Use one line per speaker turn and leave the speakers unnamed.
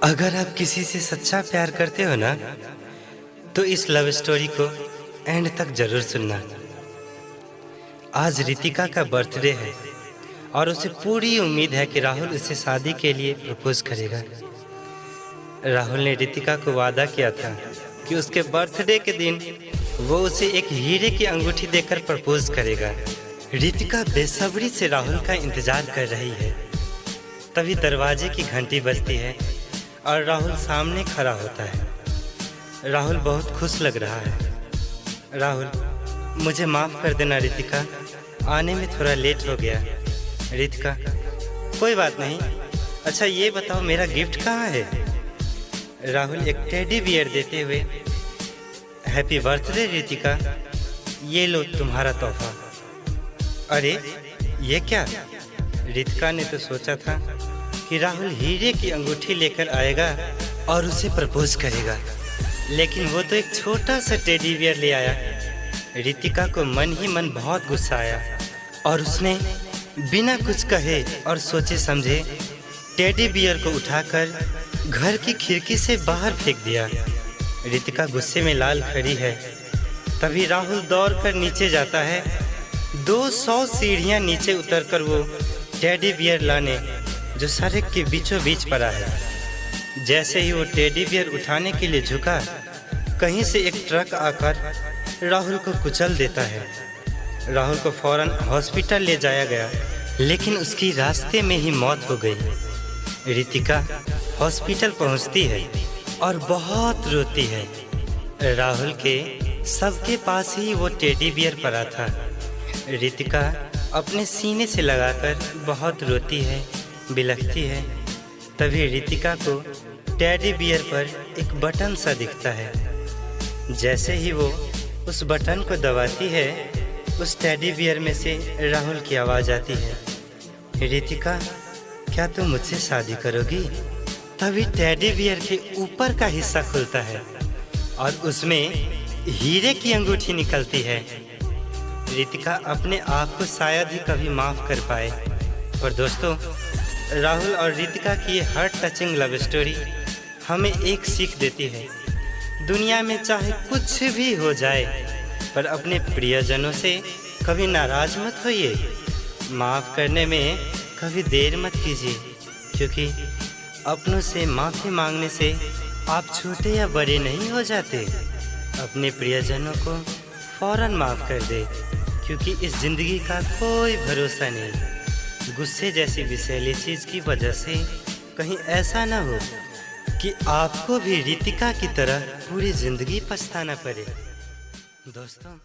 अगर आप किसी से सच्चा प्यार करते हो ना, तो इस लव स्टोरी को एंड तक जरूर सुनना। आज रितिका का बर्थडे है और उसे पूरी उम्मीद है कि राहुल उससे शादी के लिए प्रपोज करेगा। राहुल ने रितिका को वादा किया था कि उसके बर्थडे के दिन वो उसे एक हीरे की अंगूठी देकर प्रपोज करेगा। रितिका बेसब्री से राहुल का इंतजार कर रही है। तभी दरवाजे की घंटी बजती है और राहुल सामने खड़ा होता है। राहुल बहुत खुश लग रहा है। राहुल, मुझे माफ़ कर देना रितिका, आने में थोड़ा लेट हो गया। रितिका, कोई बात नहीं। अच्छा ये बताओ, मेरा गिफ्ट कहाँ है? राहुल एक टेडी बियर देते हुए, हैप्पी बर्थडे रितिका, ये लो तुम्हारा तोहफा। अरे ये क्या? रितिका ने तो सोचा था कि राहुल हीरे की अंगूठी लेकर आएगा और उसे प्रपोज करेगा, लेकिन वो तो एक छोटा सा टेडी बियर ले आया। रितिका को मन ही मन बहुत गुस्सा आया और उसने बिना कुछ कहे और सोचे समझे टेडी बियर को उठाकर घर की खिड़की से बाहर फेंक दिया। रितिका गुस्से में लाल खड़ी है। तभी राहुल दौड़कर नीचे जाता है। 200 सीढ़ियाँ नीचे उतरकर वो टेडी बियर लाने जो सड़क के बीचों बीच पड़ा है। जैसे ही वो टेडी बियर उठाने के लिए झुका, कहीं से एक ट्रक आकर राहुल को कुचल देता है। राहुल को फौरन हॉस्पिटल ले जाया गया, लेकिन उसकी रास्ते में ही मौत हो गई। रितिका हॉस्पिटल पहुंचती है और बहुत रोती है। राहुल के सबके पास ही वो टेडी बियर पड़ा था। रितिका अपने सीने से लगाकर बहुत रोती है, बिलखती है। तभी रितिका को टेडी बियर पर एक बटन सा दिखता है। जैसे ही वो उस बटन को दबाती है, उस टेडी बियर में से राहुल की आवाज़ आती है, रितिका, क्या तुम मुझसे शादी करोगी? तभी टेडी बियर के ऊपर का हिस्सा खुलता है और उसमें हीरे की अंगूठी निकलती है। रितिका अपने आप को शायद ही कभी माफ़ कर पाए। और दोस्तों, राहुल और रितिका की ये हार्ट टचिंग लव स्टोरी हमें एक सीख देती है। दुनिया में चाहे कुछ भी हो जाए, पर अपने प्रियजनों से कभी नाराज़ मत होइए। माफ़ करने में कभी देर मत कीजिए, क्योंकि अपनों से माफ़ी मांगने से आप छोटे या बड़े नहीं हो जाते। अपने प्रियजनों को फ़ौरन माफ़ कर दे, क्योंकि इस ज़िंदगी का कोई भरोसा नहीं। गुस्से जैसी विषैली चीज़ की वजह से कहीं ऐसा ना हो कि आपको भी रितिका की तरह पूरी ज़िंदगी पछताना पड़े। दोस्तों,